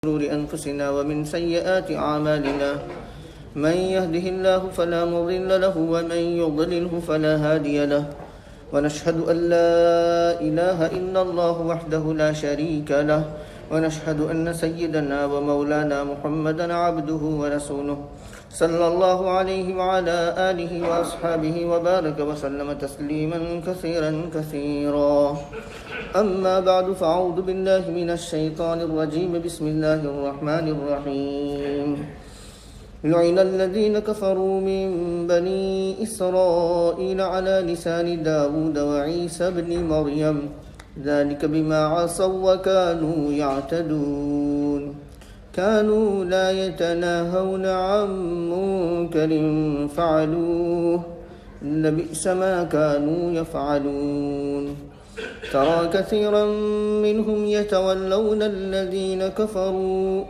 شرور أنفسنا ومن سيئات أعمالنا من يهده الله فلا مضل له ومن يضلله فلا هادي له ونشهد أن لا إله إلا الله وحده لا شريك له ونشهد أن سيدنا ومولانا محمدا عبده ورسوله صلى الله عليه وعلى آله وأصحابه وبارك وسلم تسليما كثيرا كثيرا. أما بعد فأعوذ بالله من الشيطان الرجيم. بسم الله الرحمن الرحيم. لعن الذين كفروا من بني إسرائيل على لسان داود وعيسى بن مريم ذلك بما عصوا وكانوا يعتدون كانوا لا يتناهون عن منكر فعلوه لبئس ما كانوا يفعلون. ترى كثيرا منهم يتولون الذين كفروا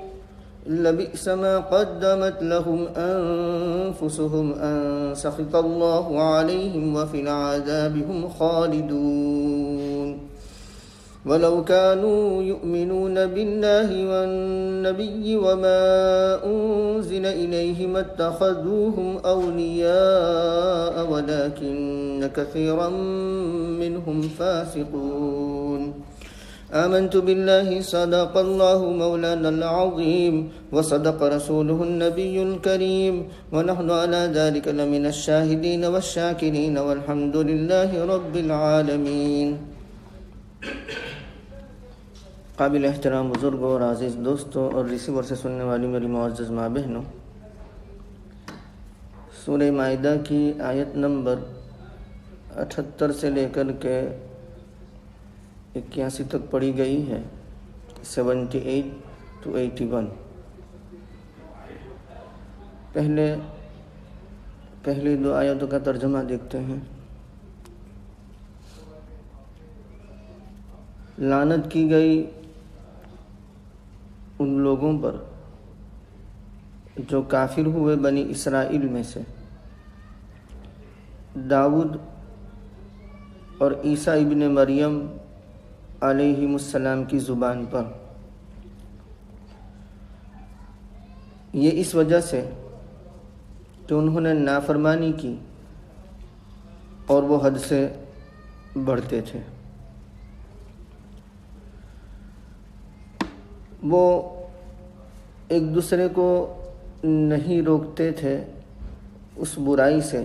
لبئس ما قدمت لهم أنفسهم أن سخط الله عليهم وفي العذاب هم خالدون. ولو كانوا يؤمنون بالله والنبي وما أنزل إليه ما اتخذوهم أولياء ولكن كثيرا منهم فاسقون. آمنت بالله صدق الله مولانا العظيم وصدق رسوله النبي الكريم ونحن على ذلك لمن الشاهدين والشاكرين والحمد لله رب العالمين. قابل احترام بزرگوں اور عزیز دوستوں اور ریسیور سے سننے والی میری معزز ماں بہنوں، سورہ مائدہ کی آیت نمبر 78 سے لے کر کے 81 تک پڑھی گئی ہے، 78 to 81. پہلی دو آیتوں کا ترجمہ دیکھتے ہیں. لعنت کی گئی ان لوگوں پر جو کافر ہوئے بنی اسرائیل میں سے داؤد اور عیسیٰ ابن مریم علیہم السلام کی زبان پر. یہ اس وجہ سے کہ انہوں نے نافرمانی کی اور وہ حد سے بڑھتے تھے. وہ ایک دوسرے کو نہیں روکتے تھے اس برائی سے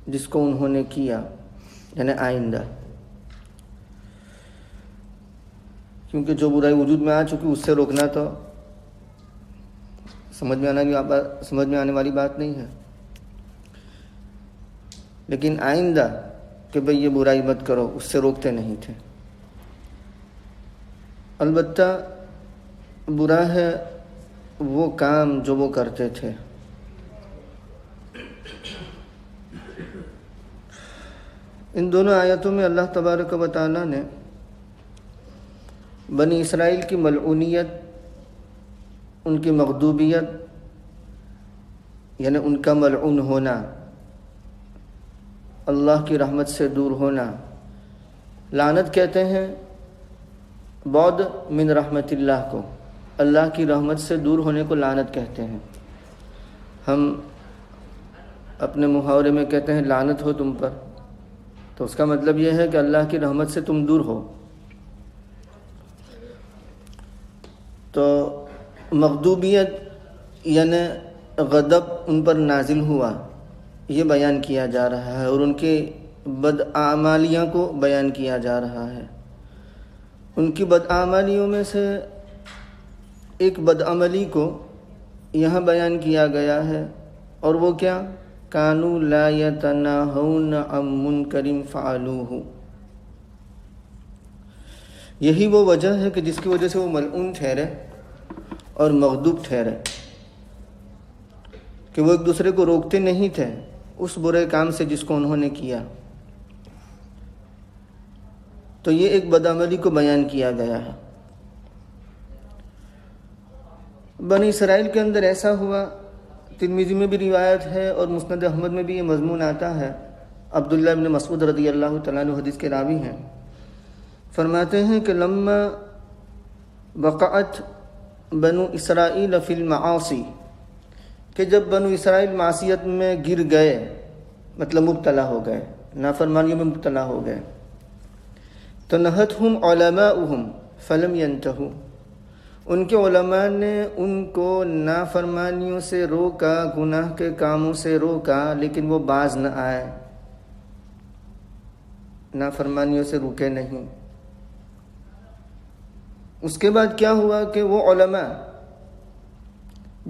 جس کو انہوں نے کیا، یعنی آئندہ، کیونکہ جو برائی وجود میں آ چکی اس سے روکنا تو سمجھ میں آنے والی بات نہیں ہے. لیکن آئندہ کہ بھئی یہ برائی مت کرو، اس سے روکتے نہیں تھے. البتہ برا ہے وہ کام جو وہ کرتے تھے. ان دونوں آیتوں میں اللہ تبارک و تعالیٰ نے بنی اسرائیل کی ملعونیت، ان کی مغضوبیت یعنی ان کا ملعون ہونا، اللہ کی رحمت سے دور ہونا، لعنت کہتے ہیں بعد من رحمت اللہ کو، اللہ کی رحمت سے دور ہونے کو لعنت کہتے ہیں. ہم اپنے محاورے میں کہتے ہیں لعنت ہو تم پر، تو اس کا مطلب یہ ہے کہ اللہ کی رحمت سے تم دور ہو. تو مغضوبیت یعنی غضب ان پر نازل ہوا، یہ بیان کیا جا رہا ہے، اور ان کے بدعمالیاں کو بیان کیا جا رہا ہے. ان کی بدعمالیوں میں سے ایک بدعملی کو یہاں بیان کیا گیا ہے، اور وہ کیا؟ کانوا لا یتناہون عن منکر فعلوہ. یہی وہ وجہ ہے کہ جس کی وجہ سے وہ ملعون ٹھہرے اور مغضوب ٹھہرے، کہ وہ ایک دوسرے کو روکتے نہیں تھے اس برے کام سے جس کو انہوں نے کیا. تو یہ ایک بدعملی کو بیان کیا گیا ہے. بنی اسرائیل کے اندر ایسا ہوا، ترمذی میں بھی روایت ہے اور مسند احمد میں بھی یہ مضمون آتا ہے. عبداللہ ابن مسعود رضی اللہ تعالیٰ عنہ حدیث کے راوی ہیں، فرماتے ہیں کہ لما وقعت بنو اسرائیل فی المعاصی، کہ جب بنو اسرائیل معصیت میں گر گئے، مطلب مبتلا ہو گئے، نافرمانیوں میں مبتلا ہو گئے، تو نہتہم علماؤہم فلم ینتہوا، ان کے علماء نے ان کو نافرمانیوں سے روکا، گناہ کے کاموں سے روکا، لیکن وہ باز نہ آئے، نافرمانیوں سے روکے نہیں۔ اس کے بعد کیا ہوا کہ وہ علماء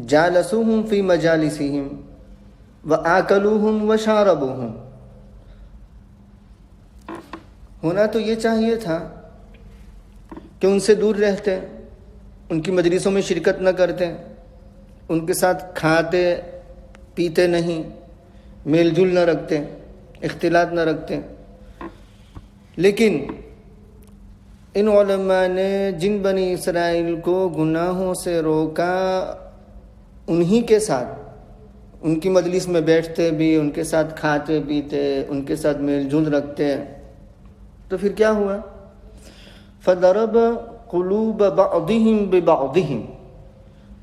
جالسوہم فی مجالسہم وآکلوہم وشاربوہم، ہونا تو یہ چاہیے تھا کہ ان سے دور رہتے، ان کی مجلسوں میں شرکت نہ کرتے، ان کے ساتھ کھاتے پیتے نہیں، میل جول نہ رکھتے، اختلاط نہ رکھتے، لیکن ان علماء نے جن بنی اسرائیل کو گناہوں سے روکا، انہی کے ساتھ ان کی مجلس میں بیٹھتے بھی، ان کے ساتھ کھاتے پیتے، ان کے ساتھ میل جول رکھتے، تو پھر کیا ہوا؟ فَضَرَبَ قُلُوبَ بَعْضِهِمْ بِبَعْضِهِمْ،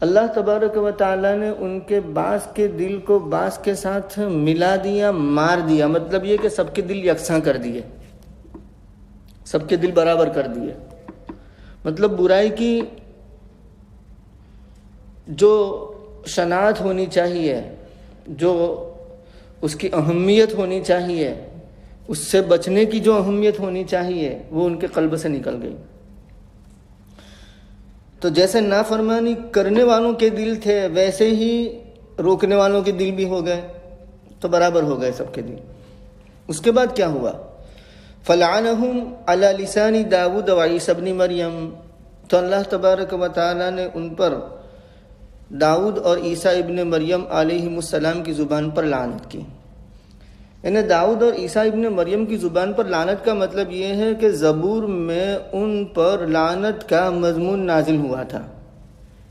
اللہ تبارک و تعالیٰ نے ان کے بعض کے دل کو بعض کے ساتھ ملا دیا، مار دیا، مطلب یہ کہ سب کے دل یکساں کر دیے، سب کے دل برابر کر دیے، مطلب برائی کی جو شناعت ہونی چاہیے، جو اس کی اہمیت ہونی چاہیے، اس سے بچنے کی جو اہمیت ہونی چاہیے، وہ ان کے قلب سے نکل گئی۔ تو جیسے نافرمانی کرنے والوں کے دل تھے، ویسے ہی روکنے والوں کے دل بھی ہو گئے، تو برابر ہو گئے سب کے دل۔ اس کے بعد کیا ہوا؟ فَلَعَنَهُمْ عَلَى لِسَانِ داود وعیسی ابن مریم، تو اللہ تبارک و تعالیٰ نے ان پر داؤد اور عیسیٰ ابن مریم علیہ السلام کی زبان پر لعنت کی۔ یعنی داؤد اور عیسیٰ ابن مریم کی زبان پر لعنت کا مطلب یہ ہے کہ زبور میں ان پر لعنت کا مضمون نازل ہوا تھا،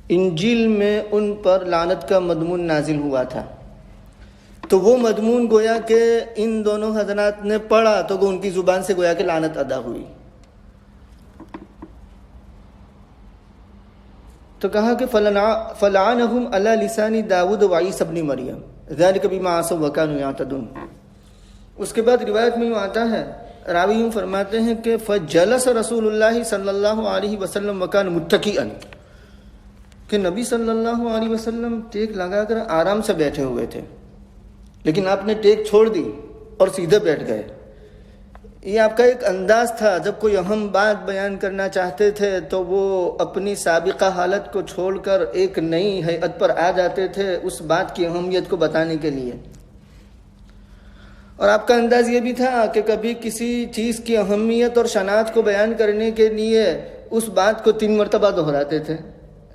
انجیل میں ان پر لعنت کا مضمون نازل ہوا تھا، تو وہ مضمون گویا کہ ان دونوں حضرات نے پڑھا تو ان کی زبان سے گویا کہ لعنت ادا ہوئی۔ تو کہا کہ فَلَعَنَهُمْ عَلَى لِسَانِ داود وعیسی ابن مریم ذَلِكَ بِمَا عَصَوْا وَكَانُوا يَعْتَدُونَ۔ اس کے بعد روایت میں یوں آتا ہے، راوی یوں فرماتے ہیں کہ فَجَلَسَ رسول اللہ صلی اللہ علیہ وسلم وَكَانَ مُتَّكِئًا، کہ نبی صلی اللہ علیہ وسلم ٹیک لگا کر آرام سے بیٹھے ہوئے تھے، لیکن آپ نے ٹیک چھوڑ دی اور سیدھے بیٹھ گئے۔ یہ آپ کا ایک انداز تھا، جب کوئی اہم بات بیان کرنا چاہتے تھے تو وہ اپنی سابقہ حالت کو چھوڑ کر ایک نئی ہیئت پر آ جاتے تھے اس بات کی اہمیت کو بتانے کے لیے۔ اور آپ کا انداز یہ بھی تھا کہ کبھی کسی چیز کی اہمیت اور شناعت کو بیان کرنے کے لیے اس بات کو 3 مرتبہ دہراتے تھے،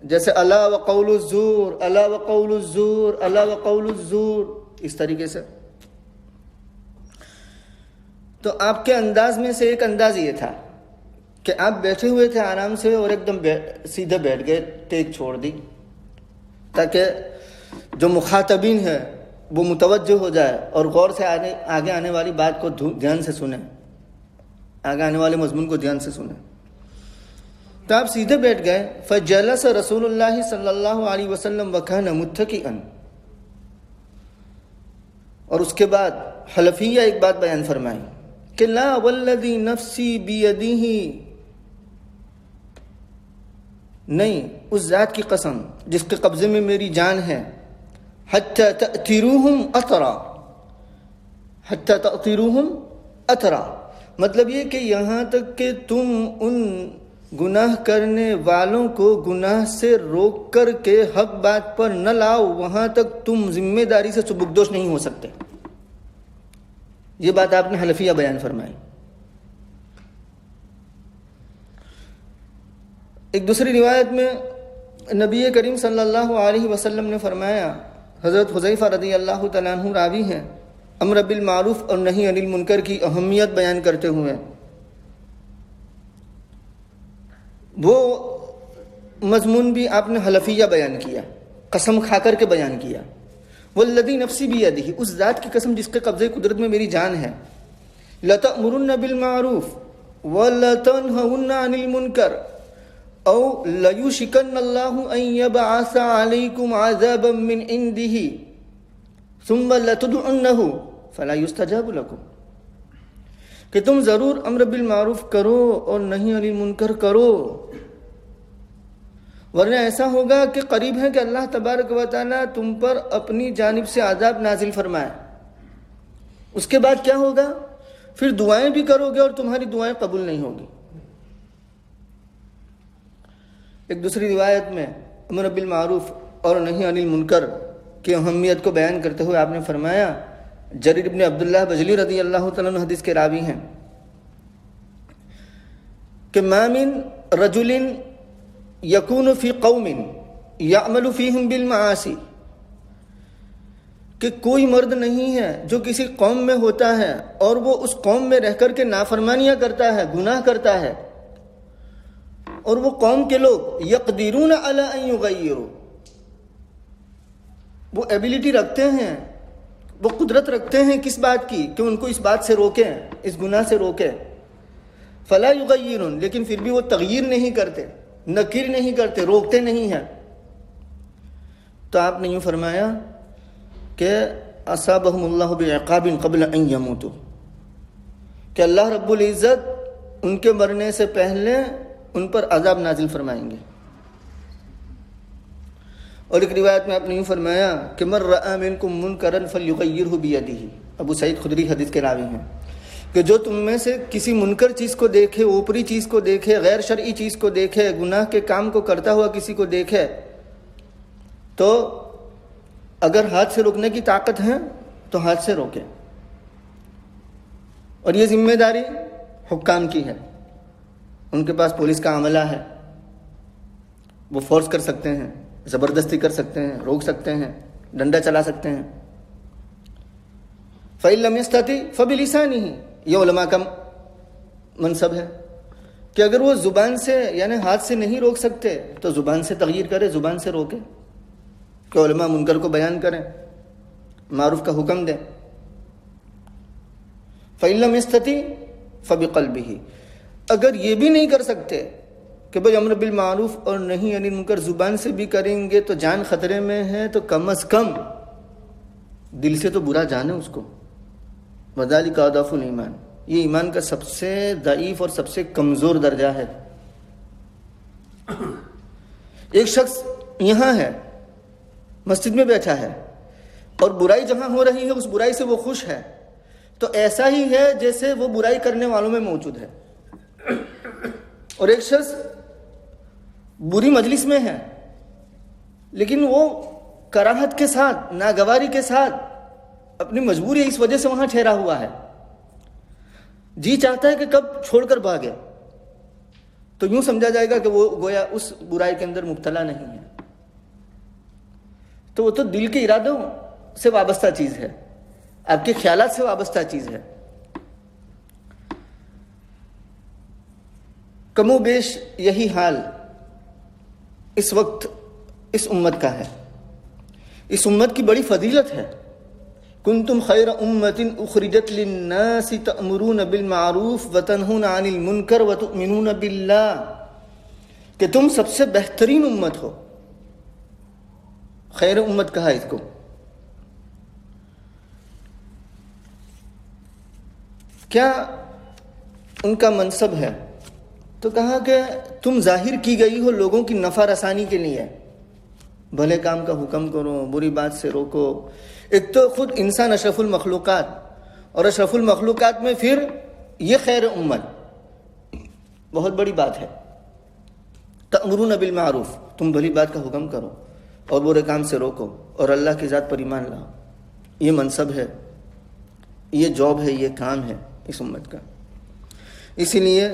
جیسے الا وقول الزور، الا وقول الزور، الا وقول الزور، اس طریقے سے۔ تو آپ کے انداز میں سے ایک انداز یہ تھا کہ آپ بیٹھے ہوئے تھے آرام سے اور ایک دم سیدھے بیٹھ گئے، ٹیک چھوڑ دی، تاکہ جو مخاطبین ہیں وہ متوجہ ہو جائے اور غور سے آگے آنے والی بات کو دھیان سے سنیں، آگے آنے والے مضمون کو دھیان سے سنیں۔ تو آپ سیدھے بیٹھ گئے۔ فجلس رسول اللہ صلی اللہ علیہ وسلم وکان متکئا، اور اس کے بعد حلفیہ ایک بات بیان فرمائی کہ لا والذی نفسی بیدیہ، نہیں، اس ذات کی قسم جس کے قبضے میں میری جان ہے، حتی تأتیروہم اطرا، حتی تأتیروہم اطرا، مطلب یہ کہ یہاں تک کہ تم ان گناہ کرنے والوں کو گناہ سے روک کر کے حق بات پر نہ لاؤ، وہاں تک تم ذمہ داری سے سبکدوش نہیں ہو سکتے۔ یہ بات آپ نے حلفیہ بیان فرمائی۔ ایک دوسری روایت میں نبی کریم صلی اللہ علیہ وسلم نے فرمایا، حضرت حذیفہ رضی اللہ تعالیٰ عنہ راوی ہیں، امر بالمعروف اور نہی عن المنکر کی اہمیت بیان کرتے ہوئے وہ مضمون بھی آپ نے حلفیہ بیان کیا، قسم کھا کر کے بیان کیا۔ والذی نفسی بیدہ، اس ذات کی قسم جس کے قبضے قدرت میں میری جان ہے، لتأمرن بالمعروف ولتنہون عن المنکر، او لیوشکن اللہ ان یبعث علیکم عذابا من عنده ثم لتدعنہ فلا یستجاب لکم، کہ تم ضرور امر بالمعروف کرو اور نہی عن المنکر کرو، ورنہ ایسا ہوگا کہ قریب ہے کہ اللہ تبارک و تعالیٰ تم پر اپنی جانب سے عذاب نازل فرمائے۔ اس کے بعد کیا ہوگا؟ پھر دعائیں بھی کرو گے اور تمہاری دعائیں قبول نہیں ہوگی۔ ایک دوسری روایت میں امر بالمعروف اور نہی عن المنکر کی اہمیت کو بیان کرتے ہوئے آپ نے فرمایا، جریر ابن عبداللہ بجلی رضی اللہ تعالیٰ عنہ حدیث کے راوی ہیں کہ ما من رجل یکون فی قوم یعمل فیہم بالمعاصی، کہ کوئی مرد نہیں ہے جو کسی قوم میں ہوتا ہے اور وہ اس قوم میں رہ کر کے نافرمانیاں کرتا ہے، گناہ کرتا ہے، اور وہ قوم کے لوگ یقدرون علی ان یغیروا، وہ ایبیلٹی رکھتے ہیں، وہ قدرت رکھتے ہیں کس بات کی کہ ان کو اس بات سے روکیں، اس گناہ سے روکیں، فلا یغیرون، لیکن پھر بھی وہ تغییر نہیں کرتے، نکیر نہیں کرتے، روکتے نہیں ہیں، تو آپ نے یوں فرمایا کہ اصابہم اللہ بعقاب قبل ان یموتوا، کہ اللہ رب العزت ان کے مرنے سے پہلے ان پر عذاب نازل فرمائیں گے۔ اور ایک روایت میں آپ نے یوں فرمایا کہ من رأى منکم منکرا فلیغیرہ بیدہ، ابو سعید خدری حدیث کے راوی ہیں کہ جو تم میں سے کسی منکر چیز کو دیکھے، اوپری چیز کو دیکھے، غیر شرعی چیز کو دیکھے، گناہ کے کام کو کرتا ہوا کسی کو دیکھے، تو اگر ہاتھ سے روکنے کی طاقت ہے تو ہاتھ سے روکے۔ اور یہ ذمہ داری حکام کی ہے، ان کے پاس پولیس کا عملہ ہے، وہ فورس کر سکتے ہیں، زبردستی کر سکتے ہیں، روک سکتے ہیں، ڈنڈا چلا سکتے ہیں۔ فَإِن لَّمْ يَسْتَطِعْ فَبِلِسَانِهِ، یہ علماء کا منصب ہے کہ اگر وہ زبان سے یعنی ہاتھ سے نہیں روک سکتے تو زبان سے تغییر کرے، زبان سے روکے، کہ علماء منکر کو بیان کریں، معروف کا حکم دیں۔ فَإِن لَّمْ يَسْتَطِعْ فَبِقَلْبِهِ، اگر یہ بھی نہیں کر سکتے کہ بھئی امر بالمعروف اور نہی عن المنکر زبان سے بھی کریں گے تو جان خطرے میں ہے، تو کم از کم دل سے تو برا جانے اس کو۔ وذالک اضعف الایمان، یہ ایمان کا سب سے ضعیف اور سب سے کمزور درجہ ہے۔ ایک شخص یہاں ہے، مسجد میں بیٹھا ہے، اور برائی جہاں ہو رہی ہے اس برائی سے وہ خوش ہے، تو ایسا ہی ہے جیسے وہ برائی کرنے والوں میں موجود ہے۔ اور ایک شخص بری مجلس میں ہے لیکن وہ کراہت کے ساتھ، ناگواری کے ساتھ، اپنی مجبوری اس وجہ سے وہاں ٹھہرا ہوا ہے، جی چاہتا ہے کہ کب چھوڑ کر بھاگے، تو یوں سمجھا جائے گا کہ وہ گویا اس برائی کے اندر مبتلا نہیں ہے۔ تو وہ تو دل کے ارادوں سے وابستہ چیز ہے، آپ کے خیالات سے وابستہ چیز ہے۔ کم و بیش یہی حال اس وقت اس امت کا ہے۔ اس امت کی بڑی فضیلت ہے، کنتم خیر امت اخرجت للناس تأمرون بالمعروف وتنہون عن المنکر وتؤمنون باللہ، کہ تم سب سے بہترین امت ہو، خیر امت کہا اس کو۔ کیا ان کا منصب ہے؟ تو کہا کہ تم ظاہر کی گئی ہو لوگوں کی نفع رسانی کے لیے، بھلے کام کا حکم کرو، بری بات سے روکو۔ ایک تو خود انسان اشرف المخلوقات، اور اشرف المخلوقات میں پھر یہ خیر امت بہت بڑی بات ہے۔ تأمرون بالمعروف، تم بھلی بات کا حکم کرو اور برے کام سے روکو، اور اللہ کی ذات پر ایمان لاؤ۔ یہ منصب ہے، یہ جاب ہے، یہ کام ہے اس امت کا۔ اسی لیے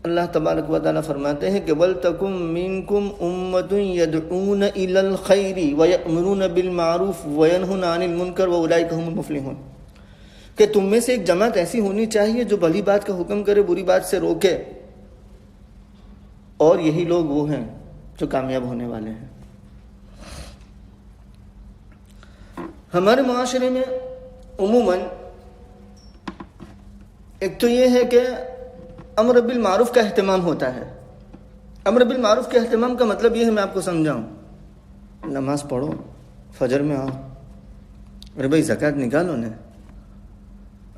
اللہ تبارک و تعالیٰ فرماتے ہیں کہ وَلْتَكُمْ مِنْكُمْ أُمَّةٌ يَدْعُونَ إِلَى الْخَيْرِ وَيَأْمُرُونَ بِالْمَعْرُوفِ وَيَنْهُونَ عَنِ الْمُنْكَرِ وَأُولَئِكَ هُمُ الْمُفْلِحُونَ، کہ تم میں سے ایک جماعت ایسی ہونی چاہیے جو بھلی بات کا حکم کرے، بری بات سے روکے، اور یہی لوگ وہ ہیں جو کامیاب ہونے والے ہیں۔ ہمارے معاشرے میں عموماً ایک تو یہ ہے کہ امر بالمعروف کا اہتمام ہوتا ہے، امر بالمعروف کے اہتمام کا مطلب یہ ہے، میں آپ کو سمجھاؤں، نماز پڑھو، فجر میں آؤ، ارے بھائی زکوٰۃ نکالو نا،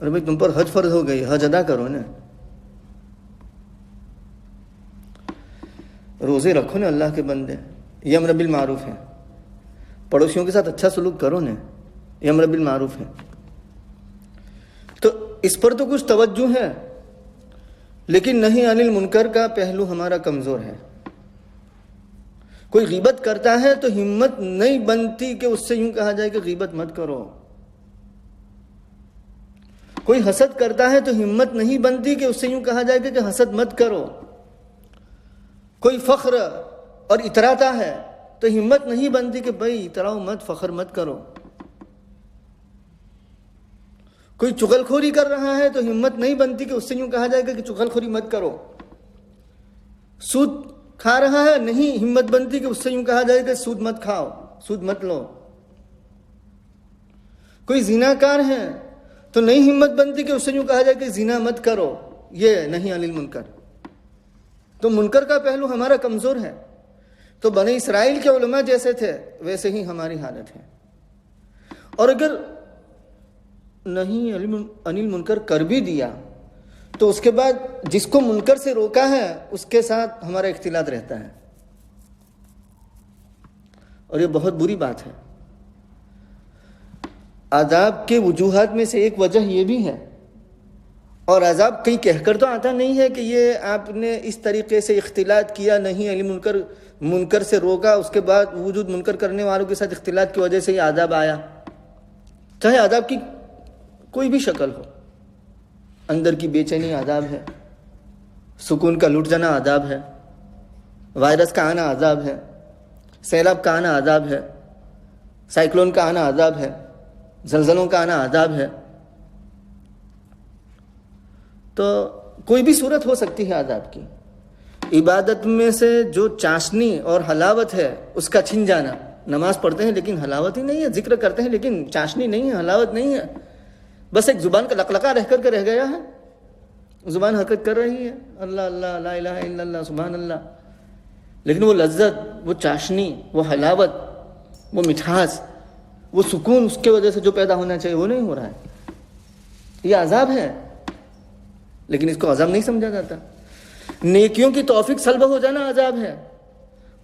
ارے بھائی تم پر حج فرض ہو گئی، حج ادا کرو نا، روزے رکھو نا اللہ کے بندے، یہ امر بالمعروف ہے۔ پڑوسیوں کے ساتھ اچھا سلوک کرو نا، یہ امر بالمعروف ہے۔ تو اس پر تو کچھ توجہ ہے، لیکن نہی عن المنکر کا پہلو ہمارا کمزور ہے۔ کوئی غیبت کرتا ہے تو ہمت نہیں بنتی کہ اس سے یوں کہا جائے کہ غیبت مت کرو۔ کوئی حسد کرتا ہے تو ہمت نہیں بنتی کہ اس سے یوں کہا جائے کہ حسد مت کرو۔ کوئی فخر اور اتراتا ہے تو ہمت نہیں بنتی کہ بھائی اتراؤ مت، فخر مت کرو۔ کوئی چغل خوری کر رہا ہے تو ہمت نہیں بنتی کہ اس سے یوں کہا جائے کہ چغل خوری مت کرو۔ سود کھا رہا ہے، نہیں ہمت بنتی کہ اس سے یوں کہا جائے کہ سود مت کھاؤ، سود مت لو۔ کوئی زنا کار ہے تو نہیں ہمت بنتی کہ اس سے یوں کہا جائے کہ زنا مت کرو، یہ نہیں عن المنکر۔ تو منکر کا پہلو ہمارا کمزور ہے۔ تو بنی اسرائیل کے علماء جیسے تھے ویسے ہی ہماری حالت ہے۔ اور اگر نہیں عن المنکر کر بھی دیا تو اس کے بعد جس کو منکر سے روکا ہے اس کے ساتھ ہمارا اختلاط رہتا ہے، اور یہ بہت بری بات ہے۔ عذاب کے وجوہات میں سے ایک وجہ یہ بھی ہے، اور عذاب کہیں کہہ کر تو آتا نہیں ہے کہ یہ آپ نے اس طریقے سے اختلاط کیا، نہیں علی منکر سے روکا، اس کے بعد وجود منکر کرنے والوں کے ساتھ اختلاط کی وجہ سے یہ عذاب آیا۔ چاہے عذاب کی کوئی بھی شکل ہو، اندر کی بے چینی عذاب ہے، سکون کا لٹ جانا عذاب ہے، وائرس کا آنا عذاب ہے، سیلاب کا آنا عذاب ہے، سائیکلون کا آنا عذاب ہے، زلزلوں کا آنا عذاب ہے۔ تو کوئی بھی صورت ہو سکتی ہے عذاب کی۔ عبادت میں سے جو چاشنی اور حلاوت ہے اس کا چھن جانا، نماز پڑھتے ہیں لیکن حلاوت ہی نہیں ہے، ذکر کرتے ہیں لیکن چاشنی نہیں ہے، حلاوت نہیں ہے، بس ایک زبان کا لقلقہ رہ کر کے رہ گیا ہے، زبان حرکت کر رہی ہے، اللہ اللہ لا الہ الا اللہ سبحان اللہ، لیکن وہ لذت، وہ چاشنی، وہ حلاوت، وہ مٹھاس، وہ سکون اس کے وجہ سے جو پیدا ہونا چاہیے وہ نہیں ہو رہا ہے۔ یہ عذاب ہے، لیکن اس کو عذاب نہیں سمجھا جاتا۔ نیکیوں کی توفیق سلب ہو جانا عذاب ہے،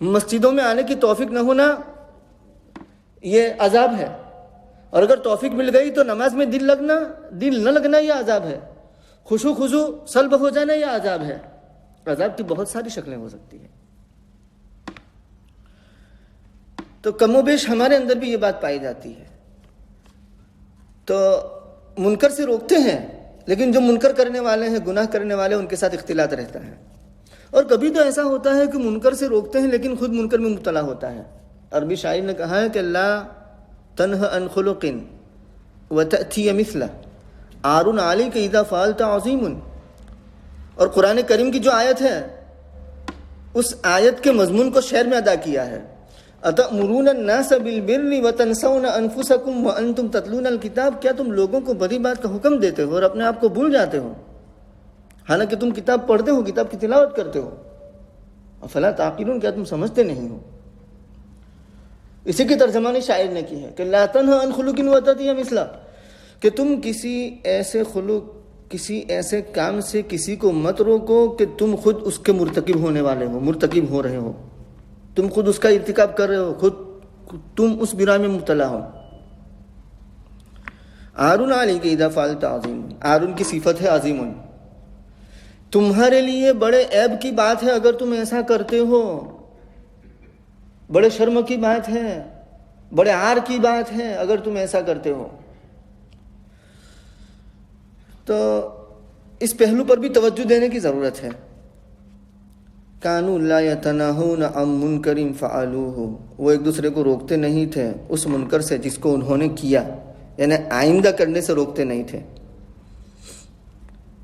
مسجدوں میں آنے کی توفیق نہ ہونا یہ عذاب ہے، اور اگر توفیق مل گئی تو نماز میں دل نہ لگنا یہ عذاب ہے، خشوع خضوع سلب ہو جانا یہ عذاب ہے۔ عذاب کی بہت ساری شکلیں ہو سکتی ہیں۔ تو کم و بیش ہمارے اندر بھی یہ بات پائی جاتی ہے۔ تو منکر سے روکتے ہیں، لیکن جو منکر کرنے والے ہیں، گناہ کرنے والے، ان کے ساتھ اختلاط رہتا ہے۔ اور کبھی تو ایسا ہوتا ہے کہ منکر سے روکتے ہیں لیکن خود منکر میں مبتلا ہوتا ہے۔ عربی شاعر نے کہا ہے کہ لا تنہ عن خلق وتأتی مثلہ عار علیک اذا فعلت عظیم۔ اور قرآن کریم کی جو آیت ہے اس آیت کے مضمون کو شعر میں ادا کیا ہے، اتأمرون الناس بالبر وتنسون انفسکم وانتم تتلون الکتاب۔ کیا تم لوگوں کو بڑی بات کا حکم دیتے ہو اور اپنے آپ کو بھول جاتے ہو، حالانکہ تم کتاب پڑھتے ہو، کتاب کی تلاوت کرتے ہو۔ افلا تعقلون، کیا تم سمجھتے نہیں ہو؟ اسی کی ترجمانی شاعر نے کی ہے کہ لا تنہ عن خلق وتأتی مثلہ، کہ تم کسی ایسے خلق، کسی ایسے کام سے کسی کو مت روکو کہ تم خود اس کے مرتکب ہونے والے ہو، مرتکب ہو رہے ہو، تم خود اس کا ارتکاب کر رہے ہو، خود تم اس برائی میں مبتلا ہو۔ عار علیک اذا فعلت عظیم، عار کی صفت ہے عظیم، تمہارے لیے بڑے عیب کی بات ہے اگر تم ایسا کرتے ہو، بڑے شرم کی بات ہے، بڑے عار کی بات ہے اگر تم ایسا کرتے ہو۔ تو اس پہلو پر بھی توجہ دینے کی ضرورت ہے۔ کانوا لا یتناہون عن منکر فعلوہ، وہ ایک دوسرے کو روکتے نہیں تھے اس منکر سے جس کو انہوں نے کیا، یعنی آئندہ کرنے سے روکتے نہیں تھے۔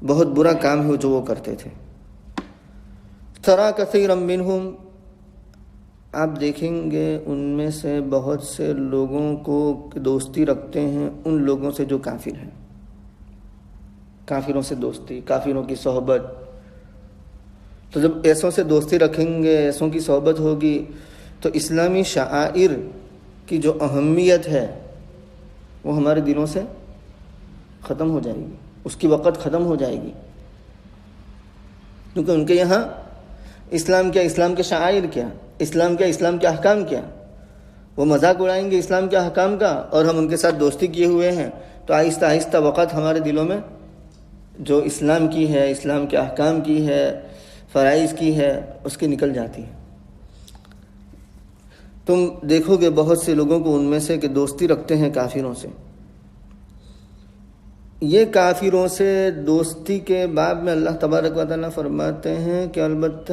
بہت برا کام ہے جو وہ کرتے تھے۔ ترى کثیرا منہم، آپ دیکھیں گے ان میں سے بہت سے لوگوں کو دوستی رکھتے ہیں ان لوگوں سے جو کافر ہیں۔ کافروں سے دوستی، کافروں کی صحبت، تو جب ایسوں سے دوستی رکھیں گے، ایسوں کی صحبت ہوگی، تو اسلامی شعائر کی جو اہمیت ہے وہ ہمارے دلوں سے ختم ہو جائے گی، اس کی وقت ختم ہو جائے گی، کیونکہ ان کے یہاں اسلام کیا، اسلام کے شعائر کیا، اسلام کیا، اسلام کے احکام کیا، وہ مذاق اڑائیں گے اسلام کے احکام کا، اور ہم ان کے ساتھ دوستی کیے ہوئے ہیں، تو آہستہ آہستہ وقت ہمارے دلوں میں جو اسلام کی ہے، اسلام کے احکام کی ہے، فرائض کی ہے، اس کی نکل جاتی ہے۔ تم دیکھو گے بہت سے لوگوں کو ان میں سے کہ دوستی رکھتے ہیں کافروں سے۔ یہ کافروں سے دوستی کے باب میں اللہ تبارک و تعالیٰ فرماتے ہیں کہ البتہ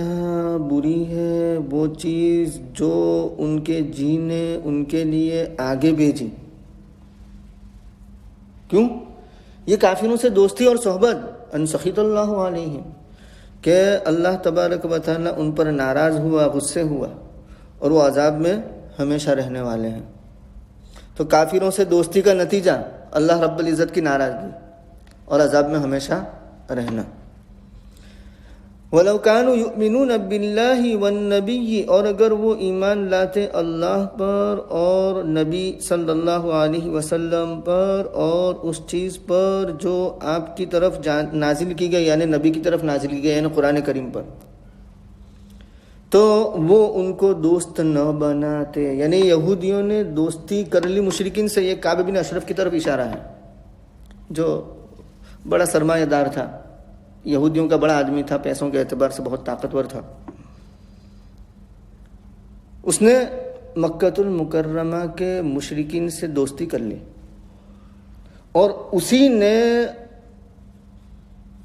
بری ہے وہ چیز جو ان کے جی نے ان کے لیے آگے بھیجی۔ کیوں؟ یہ کافروں سے دوستی اور صحبت، ان سخط اللہ علیہم، کہ اللہ تبارک و تعالیٰ ان پر ناراض ہوا، غصے ہوا، اور وہ عذاب میں ہمیشہ رہنے والے ہیں۔ تو کافروں سے دوستی کا نتیجہ اللہ رب العزت کی ناراضگی اور عذاب میں ہمیشہ رہنا۔ وَلَوْ كَانُوا يُؤْمِنُونَ بِاللَّهِ وَالنَّبِيِّ، اور اگر وہ ایمان لاتے اللہ پر اور نبی صلی اللہ علیہ وسلم پر اور اس چیز پر جو آپ کی طرف نازل کی گئی، یعنی نبی کی طرف نازل کی گئی، یعنی قرآن کریم پر، تو وہ ان کو دوست نہ بناتے۔ یعنی یہودیوں نے دوستی کر لی مشرکین سے۔ یہ کعب بن اشرف کی طرف اشارہ ہے، جو بڑا سرمایہ دار تھا، یہودیوں کا بڑا آدمی تھا، پیسوں کے اعتبار سے بہت طاقتور تھا۔ اس نے مکۃ المکرمہ کے مشرکین سے دوستی کر لی، اور اسی نے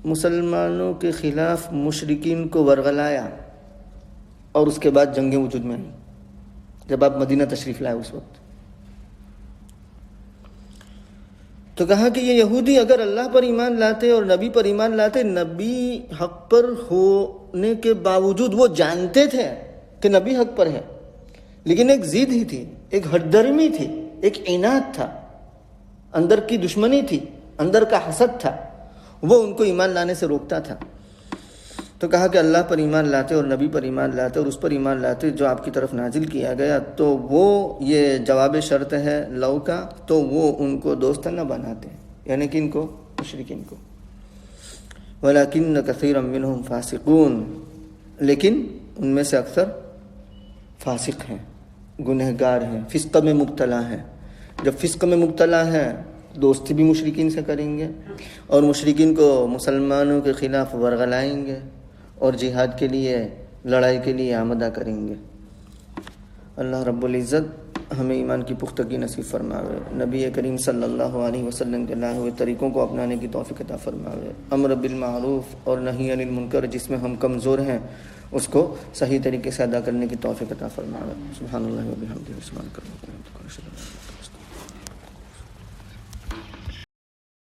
مسلمانوں کے خلاف مشرکین کو ورغلایا، اور اس کے بعد جنگیں وجود میں آئیں جب آپ مدینہ تشریف لائے اس وقت۔ تو کہا کہ یہ یہودی اگر اللہ پر ایمان لاتے اور نبی پر ایمان لاتے، نبی حق پر ہونے کے باوجود وہ جانتے تھے کہ نبی حق پر ہے، لیکن ایک ضد ہی تھی، ایک ہٹ درمی تھی، ایک عناد تھا، اندر کی دشمنی تھی، اندر کا حسد تھا، وہ ان کو ایمان لانے سے روکتا تھا۔ تو کہا کہ اللہ پر ایمان لاتے اور نبی پر ایمان لاتے اور اس پر ایمان لاتے جو آپ کی طرف نازل کیا گیا، تو وہ یہ جواب شرط ہے لو کا، تو وہ ان کو دوست نہ بناتے، یعنی کہ ان کو مشرکین کو۔ وَلَكِنَّ كَثِيرًا مِّنْهُمْ فَاسِقُونَ، لیکن ان میں سے اکثر فاسق ہیں، گنہگار ہیں، فسق میں مبتلا ہیں۔ جب فسق میں مبتلا ہیں دوستی بھی مشرکین سے کریں گے، اور مشرکین کو مسلمانوں کے خلاف ورغلائیں گے، اور جہاد کے لیے، لڑائی کے لیے آمادہ کریں گے۔ اللہ رب العزت ہمیں ایمان کی پختگی نصیب فرماوے، نبی کریم صلی اللہ علیہ وسلم کے لائے ہوئے طریقوں کو اپنانے کی توفیق عطا فرماوے، امر بالمعروف اور نہی عن المنکر جس میں ہم کمزور ہیں اس کو صحیح طریقے سے ادا کرنے کی توفیق عطا فرماوے۔ سبحان اللہ و بحمدہ، سبحانک اللہم و بحمدک، اشہد ان لا الہ الا انت۔